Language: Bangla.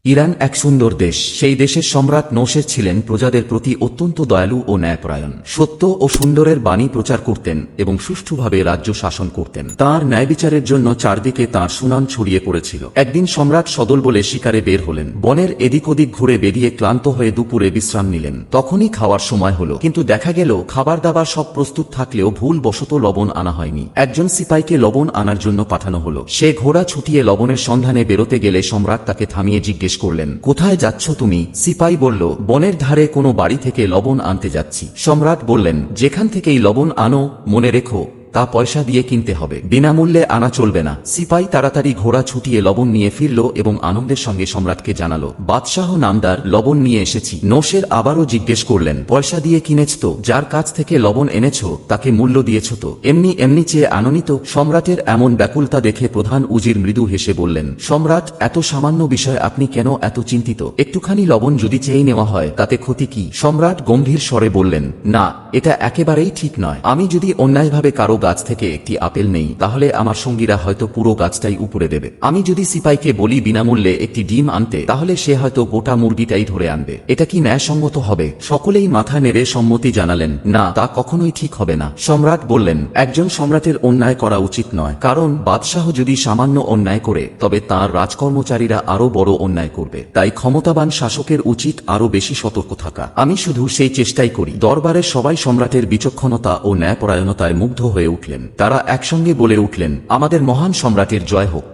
ইরান এক সুন্দর দেশ। সেই দেশের সম্রাট নৌশের ছিলেন প্রজাদের প্রতি অত্যন্ত দয়ালু ও ন্যায়পরায়ণ। সত্য ও সুন্দরের বাণী প্রচার করতেন এবং সুষ্ঠুভাবে রাজ্য শাসন করতেন। তাঁর ন্যায়বিচারের জন্য চারদিকে তাঁর সুনাম ছড়িয়ে পড়েছিল। একদিন সম্রাট সদল বলে শিকারে বের হলেন। বনের এদিক ওদিক ঘুরে বেরিয়ে ক্লান্ত হয়ে দুপুরে বিশ্রাম নিলেন। তখনই খাওয়ার সময় হলো, কিন্তু দেখা গেল খাবার দাবার সব প্রস্তুত থাকলেও ভুল বশত লবণ আনা হয়নি। একজন সিপাইকে লবণ আনার জন্য পাঠানো হলো। সে ঘোড়া ছুটিয়ে লবণের সন্ধানে বেরোতে গেলে সম্রাট তাকে থামিয়ে জিজ্ঞেস করলেন, কোথায় যাচ্ছ তুমি? সিপাই বলল, বনের ধারে কোনো বাড়ি থেকে লবণ আনতে যাচ্ছি। সম্রাট বললেন, যেখান থেকেই লবণ আনো, মনে রেখো তা পয়সা দিয়ে কিনতে হবে, বিনামূল্যে আনা চলবে না। সিপাই তাড়াতাড়ি ঘোড়া ছুটিয়ে লবণ নিয়ে ফিরল এবং আনন্দের সঙ্গে সম্রাটকে জানালো, বাদশাহ নামদার, লবণ নিয়ে এসেছি। নৌশের আবারও জিজ্ঞেস করলেন, পয়সা দিয়ে কিনেছ তো? যার কাছ থেকে লবণ এনেছ তাকে মূল্য দিয়েছ তো? এমনি এমনি চেয়ে আননি তো? সম্রাটের এমন ব্যাকুলতা দেখে প্রধান উজির মৃদু হেসে বললেন, সম্রাট, এত সামান্য বিষয় আপনি কেন এত চিন্তিত? একটুখানি লবণ যদি চেয়ে নেওয়া হয় তাতে ক্ষতি কি? সম্রাট গম্ভীর স্বরে বললেন, না, এটা একেবারেই ঠিক নয়। আমি যদি অন্যায়ভাবে কারো গাছ থেকে একটি আপেল নেই, তাহলে আমার সঙ্গীরা হয়তো পুরো গাছটাই উপরে দেবে। আমি যদি সিপাইকে বলি বিনামূল্যে একটি ডিম আনতে, তাহলে সে হয়তো গোটা মুরগিটাই ধরে আনবে। এটা কি ন্যায়সঙ্গত হবে? সকলেই মাথা নেড়ে সম্মতি জানালেন, না, তা কখনোই ঠিক হবে না। সম্রাট বললেন, একজন সম্রাটের অন্যায় করা উচিত নয়, কারণ বাদশাহ যদি সামান্য অন্যায় করে তবে তাঁর রাজকর্মচারীরা আরো বড় অন্যায় করবে। তাই ক্ষমতাবান শাসকের উচিত আরো বেশি সতর্ক থাকা। আমি শুধু সেই চেষ্টাই করি। দরবারের সবাই সম্রাটের বিচক্ষণতা ও ন্যায়পরায়ণতায় মুগ্ধ হয়ে উঠলেন। তারা একসঙ্গে বলে উঠলেন, আমাদের মহান সম্রাটের জয় হোক।